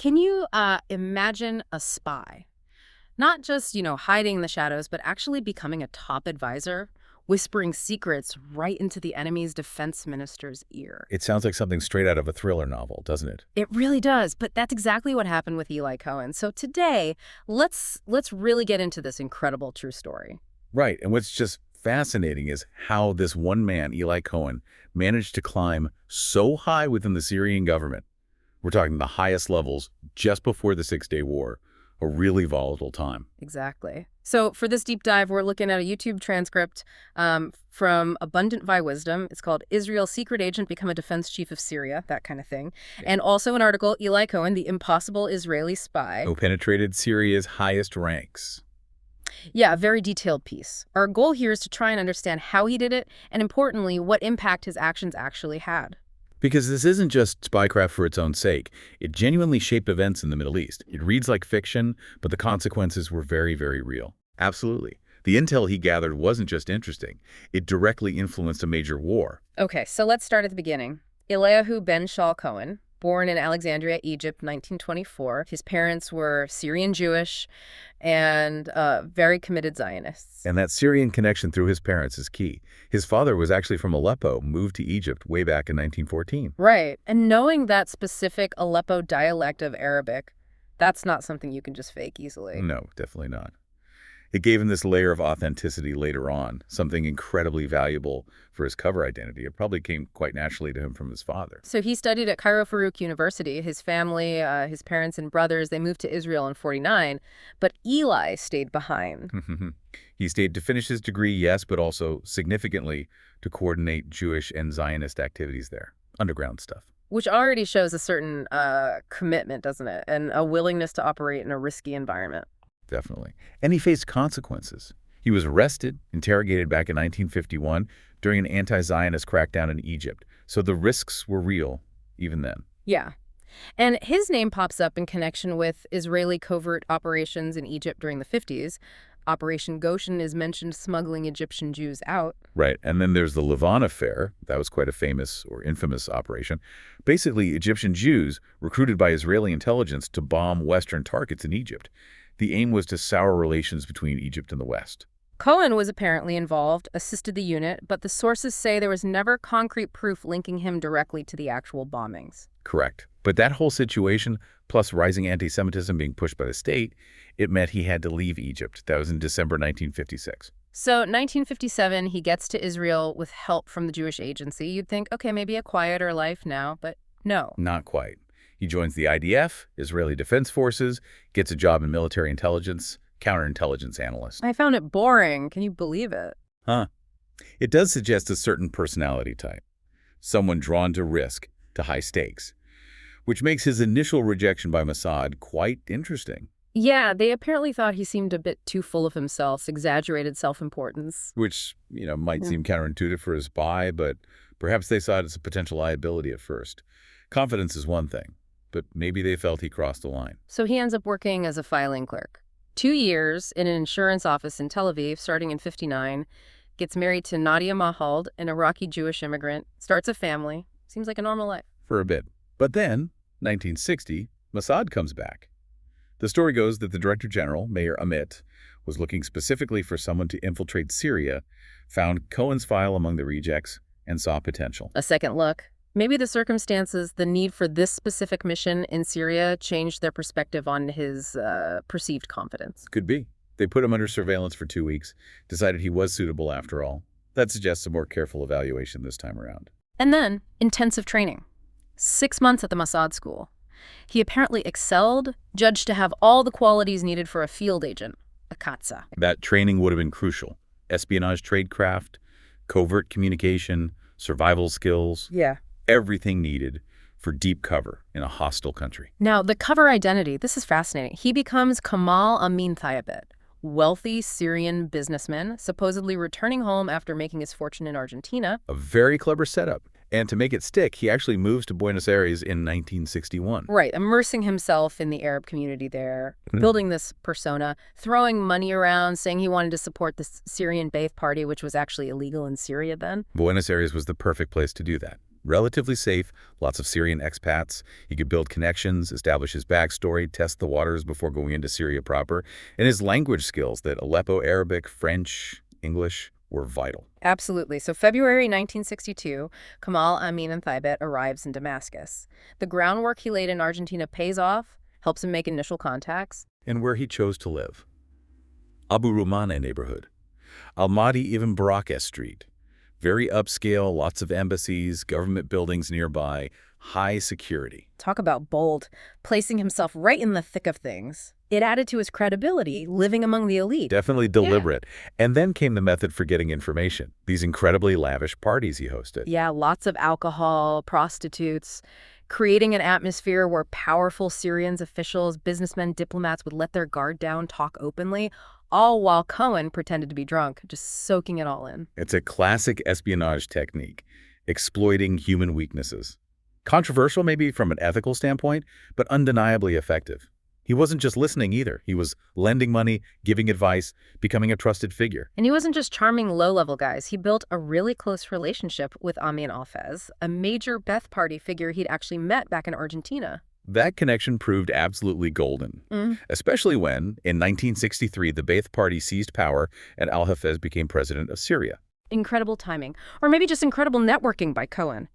Can you imagine a spy? Not just, hiding in the shadows, but actually becoming a top advisor, whispering secrets right into the enemy's defense minister's ear. It sounds like something straight out of a thriller novel, doesn't it? It really does, but that's exactly what happened with Eli Cohen. So today, let's really get into this incredible true story. Right, and what's just fascinating is how this one man, Eli Cohen, managed to climb so high within the Syrian government. We're talking the highest levels just before the Six-Day War, a really volatile time. Exactly. So for this deep dive, we're looking at a YouTube transcript from Abundant by Wisdom. It's called Israel's Secret Agent Become a Defense Chief of Syria, that kind of thing. Yeah. And also an article, Eli Cohen, the Impossible Israeli Spy. Who penetrated Syria's highest ranks. Yeah, a very detailed piece. Our goal here is to try and understand how he did it, and importantly, what impact his actions actually had. Because this isn't just spycraft for its own sake. It genuinely shaped events in the Middle East. It reads like fiction, but the consequences were very, very real. Absolutely. The intel he gathered wasn't just interesting. It directly influenced a major war. Okay, so let's start at the beginning. Eliyahu Ben-Shaul Cohen, born in Alexandria, Egypt, 1924. His parents were Syrian Jewish and very committed Zionists. And that Syrian connection through his parents is key. His father was actually from Aleppo, moved to Egypt way back in 1914. Right. And knowing that specific Aleppo dialect of Arabic, that's not something you can just fake easily. No, definitely not. It gave him this layer of authenticity later on, something incredibly valuable for his cover identity. It probably came quite naturally to him from his father. So he studied at Cairo Farouk University. His family, his parents and brothers, they moved to Israel in 1949, but Eli stayed behind. He stayed to finish his degree, yes, but also significantly to coordinate Jewish and Zionist activities there, underground stuff. Which already shows a certain commitment, doesn't it? And a willingness to operate in a risky environment. Definitely. And he faced consequences. He was arrested, interrogated back in 1951 during an anti-Zionist crackdown in Egypt. So the risks were real, even then. Yeah. And his name pops up in connection with Israeli covert operations in Egypt during the 50s. Operation Goshen is mentioned smuggling Egyptian Jews out. Right. And then there's the Levant affair. That was quite a famous or infamous operation. Basically, Egyptian Jews recruited by Israeli intelligence to bomb Western targets in Egypt. The aim was to sour relations between Egypt and the West. Cohen was apparently involved, assisted the unit, but the sources say there was never concrete proof linking him directly to the actual bombings. Correct. But that whole situation, plus rising anti-Semitism being pushed by the state, it meant he had to leave Egypt. That was in December 1956. So 1957, he gets to Israel with help from the Jewish agency. You'd think, okay, maybe a quieter life now, but no. Not quite. He joins the IDF, Israeli Defense Forces, gets a job in military intelligence, counterintelligence analyst. I found it boring. Can you believe it? Huh. It does suggest a certain personality type. Someone drawn to risk, to high stakes, which makes his initial rejection by Mossad quite interesting. Yeah, they apparently thought he seemed a bit too full of himself, exaggerated self-importance. Which, might seem counterintuitive for a spy, but perhaps they saw it as a potential liability at first. Confidence is one thing, but maybe they felt he crossed the line. So he ends up working as a filing clerk. 2 years in an insurance office in Tel Aviv, starting in 1959, gets married to Nadia Mahald, an Iraqi Jewish immigrant, starts a family. Seems like a normal life. For a bit. But then, 1960, Mossad comes back. The story goes that the Director General, Mayor Amit, was looking specifically for someone to infiltrate Syria, found Cohen's file among the rejects, and saw potential. A second look. Maybe the circumstances, the need for this specific mission in Syria changed their perspective on his perceived confidence. Could be. They put him under surveillance for 2 weeks, decided he was suitable after all. That suggests a more careful evaluation this time around. And then, intensive training. 6 months at the Mossad school. He apparently excelled, judged to have all the qualities needed for a field agent, a katsa. That training would have been crucial. Espionage tradecraft, covert communication, survival skills. Yeah. Everything needed for deep cover in a hostile country. Now, the cover identity, this is fascinating. He becomes Kamal Amin Thayyabet, wealthy Syrian businessman, supposedly returning home after making his fortune in Argentina. A very clever setup. And to make it stick, he actually moves to Buenos Aires in 1961. Right, immersing himself in the Arab community there, building this persona, throwing money around, saying he wanted to support the Syrian Ba'ath Party, which was actually illegal in Syria then. Buenos Aires was the perfect place to do that. Relatively safe, lots of Syrian expats. He could build connections, establish his backstory, test the waters before going into Syria proper. And his language skills, that Aleppo Arabic, French, English, were vital. Absolutely. So February 1962, Kamal Amin and Thaibet arrives in Damascus. The groundwork he laid in Argentina pays off, helps him make initial contacts. And where he chose to live. Abu Rumana neighborhood. Almaty Ibn Barakah Street. Very upscale, lots of embassies, government buildings nearby, high security. Talk about bold, placing himself right in the thick of things. It added to his credibility, living among the elite. Definitely deliberate. Yeah. And then came the method for getting information, these incredibly lavish parties he hosted. Yeah, lots of alcohol, prostitutes, creating an atmosphere where powerful Syrians, officials, businessmen, diplomats would let their guard down, talk openly, all while Cohen pretended to be drunk, just soaking it all in. It's a classic espionage technique, exploiting human weaknesses. Controversial maybe from an ethical standpoint, but undeniably effective. He wasn't just listening either. He was lending money, giving advice, becoming a trusted figure. And he wasn't just charming low-level guys. He built a really close relationship with Amin Alfez, a major Ba'ath Party figure he'd actually met back in Argentina. That connection proved absolutely golden, especially when, in 1963, the Ba'ath Party seized power and Al-Hafez became president of Syria. Incredible timing, or maybe just incredible networking by Cohen.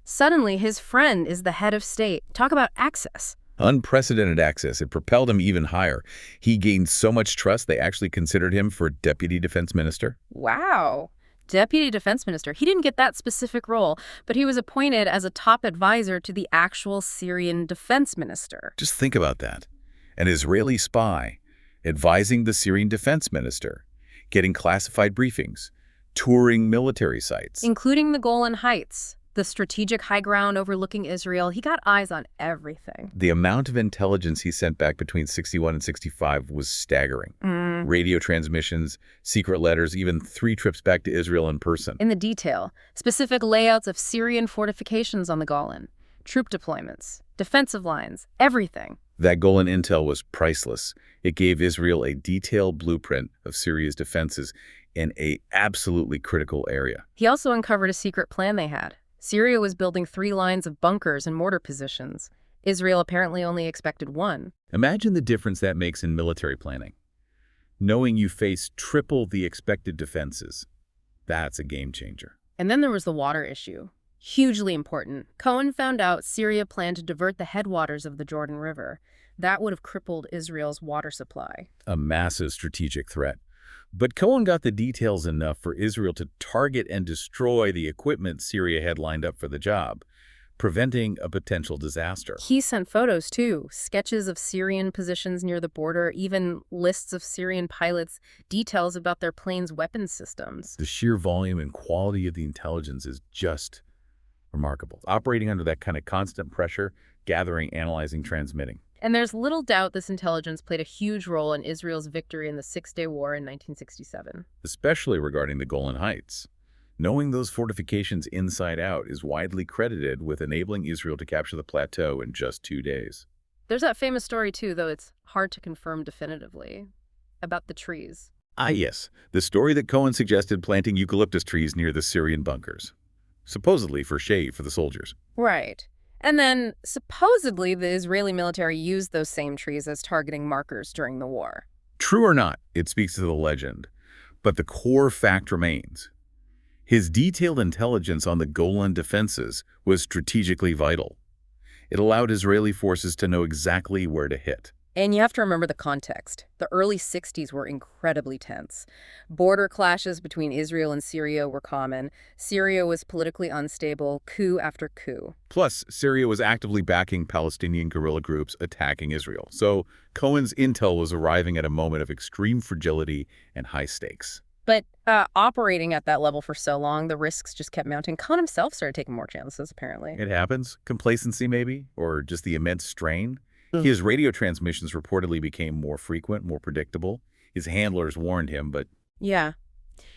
Suddenly, his friend is the head of state. Talk about access. Unprecedented access. It propelled him even higher. He gained so much trust, they actually considered him for deputy defense minister. Wow. Deputy defense minister. He didn't get that specific role, but he was appointed as a top advisor to the actual Syrian defense minister. Just think about that. An Israeli spy advising the Syrian defense minister, getting classified briefings, touring military sites. Including the Golan Heights, the strategic high ground overlooking Israel. He got eyes on everything. The amount of intelligence he sent back between 61 and 65 was staggering. Radio transmissions, secret letters, even 3 trips back to Israel in person. In the detail, specific layouts of Syrian fortifications on the Golan, troop deployments, defensive lines, everything. That Golan intel was priceless. It gave Israel a detailed blueprint of Syria's defenses in an absolutely critical area. He also uncovered a secret plan they had. Syria was building 3 lines of bunkers and mortar positions. Israel apparently only expected 1. Imagine the difference that makes in military planning. Knowing you face triple the expected defenses, that's a game changer. And then there was the water issue. Hugely important. Cohen found out Syria planned to divert the headwaters of the Jordan River. That would have crippled Israel's water supply. A massive strategic threat. But Cohen got the details enough for Israel to target and destroy the equipment Syria had lined up for the job, preventing a potential disaster. He sent photos, too. Sketches of Syrian positions near the border, even lists of Syrian pilots, details about their planes' weapons systems. The sheer volume and quality of the intelligence is just remarkable. Operating under that kind of constant pressure, gathering, analyzing, transmitting. And there's little doubt this intelligence played a huge role in Israel's victory in the Six-Day War in 1967. Especially regarding the Golan Heights. Knowing those fortifications inside out is widely credited with enabling Israel to capture the plateau in just 2 days. There's that famous story, too, though it's hard to confirm definitively, about the trees. Ah, yes. The story that Cohen suggested planting eucalyptus trees near the Syrian bunkers. Supposedly for shade for the soldiers. Right. And then, supposedly, the Israeli military used those same trees as targeting markers during the war. True or not, it speaks to the legend. But the core fact remains. His detailed intelligence on the Golan defenses was strategically vital. It allowed Israeli forces to know exactly where to hit. And you have to remember the context. The early 60s were incredibly tense. Border clashes between Israel and Syria were common. Syria was politically unstable, coup after coup. Plus, Syria was actively backing Palestinian guerrilla groups attacking Israel. So Cohen's intel was arriving at a moment of extreme fragility and high stakes. But operating at that level for so long, the risks just kept mounting. Cohen himself started taking more chances, apparently. It happens. Complacency, maybe, or just the immense strain. His radio transmissions reportedly became more frequent, more predictable. His handlers warned him, but... Yeah.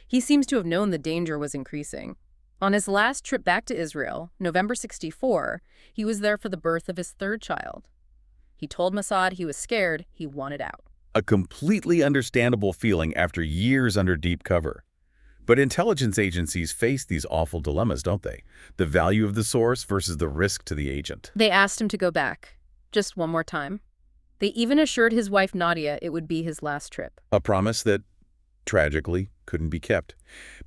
He seems to have known the danger was increasing. On his last trip back to Israel, November 64, he was there for the birth of his 3rd child. He told Mossad he was scared, he wanted out. A completely understandable feeling after years under deep cover. But intelligence agencies face these awful dilemmas, don't they? The value of the source versus the risk to the agent. They asked him to go back, just one more time. They even assured his wife Nadia it would be his last trip. A promise that, tragically, couldn't be kept,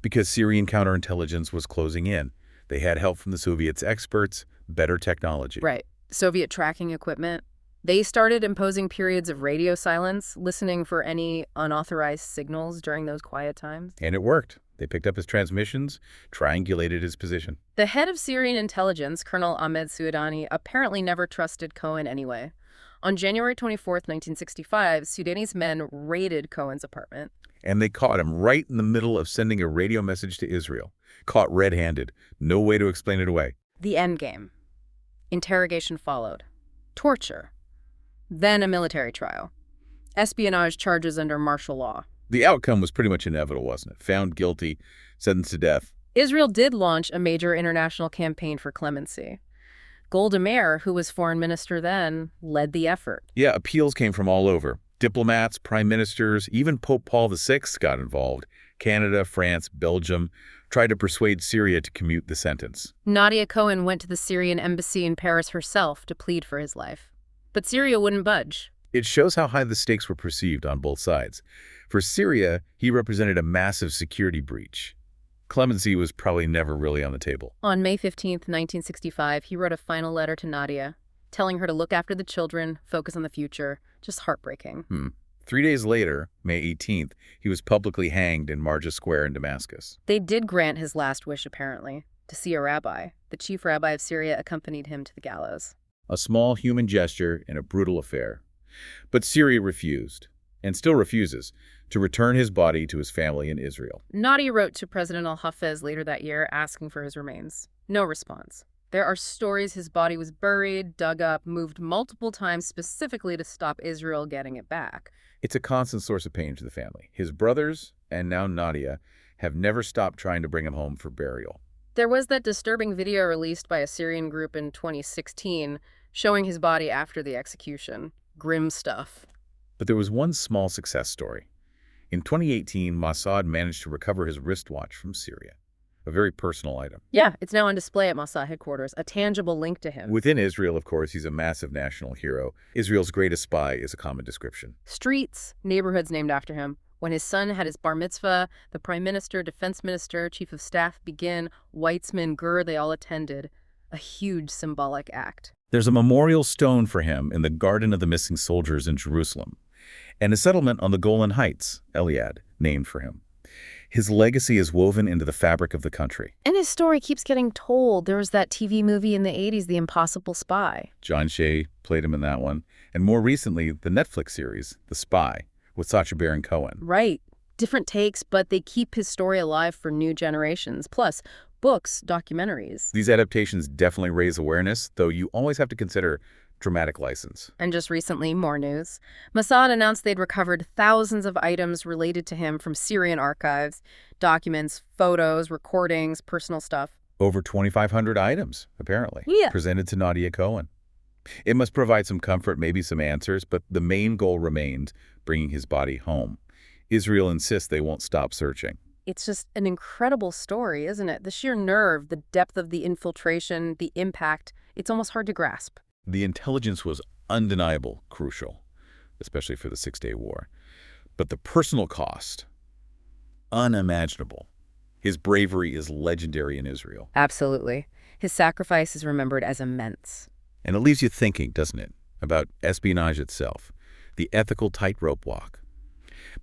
because Syrian counterintelligence was closing in. They had help from the Soviets' experts, better technology. Right. Soviet tracking equipment. They started imposing periods of radio silence, listening for any unauthorized signals during those quiet times. And it worked. They picked up his transmissions, triangulated his position. The head of Syrian intelligence, Colonel Ahmed Suudani, apparently never trusted Cohen anyway. On January 24th, 1965, Sudanese men raided Cohen's apartment. And they caught him right in the middle of sending a radio message to Israel. Caught red-handed. No way to explain it away. The endgame. Interrogation followed. Torture. Then a military trial. Espionage charges under martial law. The outcome was pretty much inevitable, wasn't it? Found guilty, sentenced to death. Israel did launch a major international campaign for clemency. Golda Meir, who was foreign minister then, led the effort. Yeah, appeals came from all over. Diplomats, prime ministers, even Pope Paul VI got involved. Canada, France, Belgium tried to persuade Syria to commute the sentence. Nadia Cohen went to the Syrian embassy in Paris herself to plead for his life. But Syria wouldn't budge. It shows how high the stakes were perceived on both sides. For Syria, he represented a massive security breach. Clemency was probably never really on the table. On May 15, 1965, he wrote a final letter to Nadia, telling her to look after the children, focus on the future. Just heartbreaking. 3 days later, May 18th, he was publicly hanged in Marja Square in Damascus. They did grant his last wish, apparently, to see a rabbi. The chief rabbi of Syria accompanied him to the gallows. A small human gesture in a brutal affair. But Syria refused, and still refuses, to return his body to his family in Israel. Nadia wrote to President al-Hafez later that year asking for his remains. No response. There are stories his body was buried, dug up, moved multiple times specifically to stop Israel getting it back. It's a constant source of pain to the family. His brothers, and now Nadia, have never stopped trying to bring him home for burial. There was that disturbing video released by a Syrian group in 2016 showing his body after the execution. Grim stuff. But there was one small success story. In 2018, Mossad managed to recover his wristwatch from Syria, a very personal item. Yeah, it's now on display at Mossad headquarters, a tangible link to him. Within Israel, of course, he's a massive national hero. Israel's greatest spy is a common description. Streets, neighborhoods named after him. When his son had his bar mitzvah, the prime minister, defense minister, chief of staff, Begin, Weitzman, Gur, they all attended. A huge symbolic act. There's a memorial stone for him in the Garden of the Missing Soldiers in Jerusalem, and a settlement on the Golan Heights, Eliad, named for him. His legacy is woven into the fabric of the country. And his story keeps getting told. There was that TV movie in the 80s, The Impossible Spy. John Shea played him in that one. And more recently, the Netflix series, The Spy, with Sacha Baron Cohen. Right. Different takes, but they keep his story alive for new generations. Plus, books, documentaries. These adaptations definitely raise awareness, though you always have to consider dramatic license. And just recently, more news. Mossad announced they'd recovered thousands of items related to him from Syrian archives, documents, photos, recordings, personal stuff. Over 2,500 items, apparently, presented to Nadia Cohen. It must provide some comfort, maybe some answers, but the main goal remained bringing his body home. Israel insists they won't stop searching. It's just an incredible story, isn't it? The sheer nerve, the depth of the infiltration, the impact, it's almost hard to grasp. The intelligence was undeniable, crucial, especially for the Six-Day War. But the personal cost, unimaginable. His bravery is legendary in Israel. Absolutely. His sacrifice is remembered as immense. And it leaves you thinking, doesn't it, about espionage itself, the ethical tightrope walk,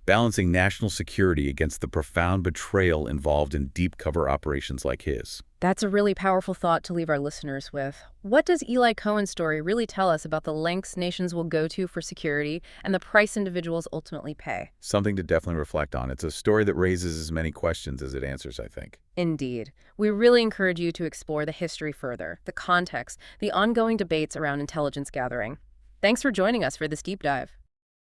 balancing national security against the profound betrayal involved in deep cover operations like his. That's a really powerful thought to leave our listeners with. What does Eli Cohen's story really tell us about the lengths nations will go to for security and the price individuals ultimately pay? Something to definitely reflect on. It's a story that raises as many questions as it answers, I think. Indeed. We really encourage you to explore the history further, the context, the ongoing debates around intelligence gathering. Thanks for joining us for this deep dive.